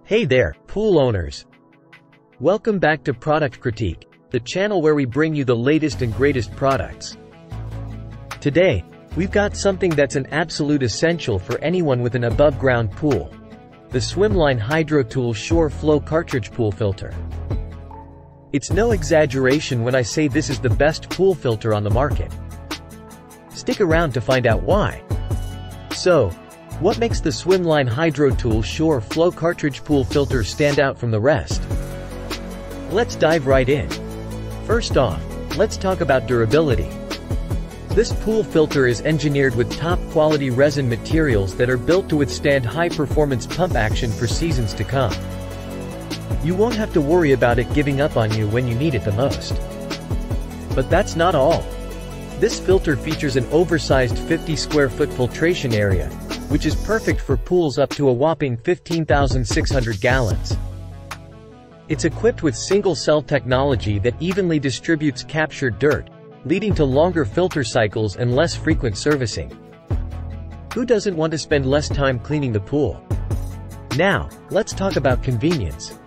Hey there, pool owners! Welcome back to Product Critique, the channel where we bring you the latest and greatest products. Today, we've got something that's an absolute essential for anyone with an above-ground pool. The Swimline HydroTool Shore Flow Cartridge Pool Filter. It's no exaggeration when I say this is the best pool filter on the market. Stick around to find out why. So, what makes the Swimline HydroTool Shore Flow Cartridge Pool Filter stand out from the rest? Let's dive right in. First off, let's talk about durability. This pool filter is engineered with top-quality resin materials that are built to withstand high-performance pump action for seasons to come. You won't have to worry about it giving up on you when you need it the most. But that's not all. This filter features an oversized 50 square foot filtration area, which is perfect for pools up to a whopping 15,600 gallons. It's equipped with single-cell technology that evenly distributes captured dirt, leading to longer filter cycles and less frequent servicing. Who doesn't want to spend less time cleaning the pool? Now, let's talk about convenience.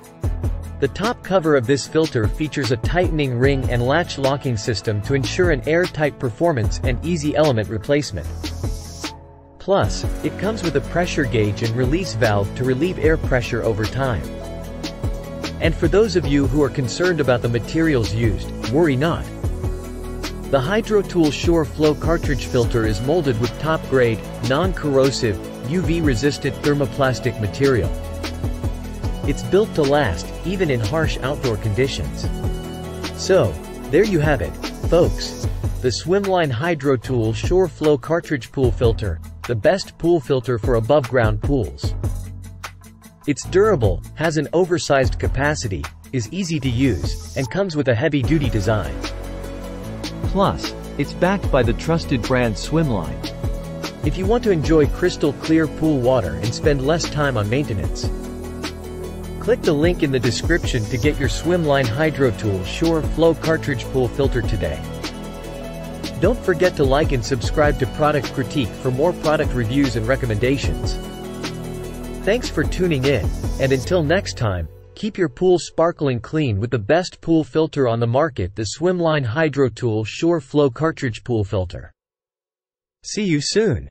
The top cover of this filter features a tightening ring and latch locking system to ensure an airtight performance and easy element replacement. Plus, it comes with a pressure gauge and release valve to relieve air pressure over time. And for those of you who are concerned about the materials used, worry not. The HydroTool Shore Flow Cartridge Filter is molded with top-grade, non-corrosive, UV-resistant thermoplastic material. It's built to last, even in harsh outdoor conditions. So, there you have it, folks. The Swimline HydroTool Shore Flow Cartridge Pool Filter, the best pool filter for above-ground pools. It's durable, has an oversized capacity, is easy to use, and comes with a heavy-duty design. Plus, it's backed by the trusted brand Swimline. If you want to enjoy crystal clear pool water and spend less time on maintenance, click the link in the description to get your Swimline HydroTool Shore Flow Cartridge Pool Filter today. Don't forget to like and subscribe to Product Critique for more product reviews and recommendations. Thanks for tuning in, and until next time, keep your pool sparkling clean with the best pool filter on the market, the Swimline HydroTool Shore Flow Cartridge Pool Filter. See you soon.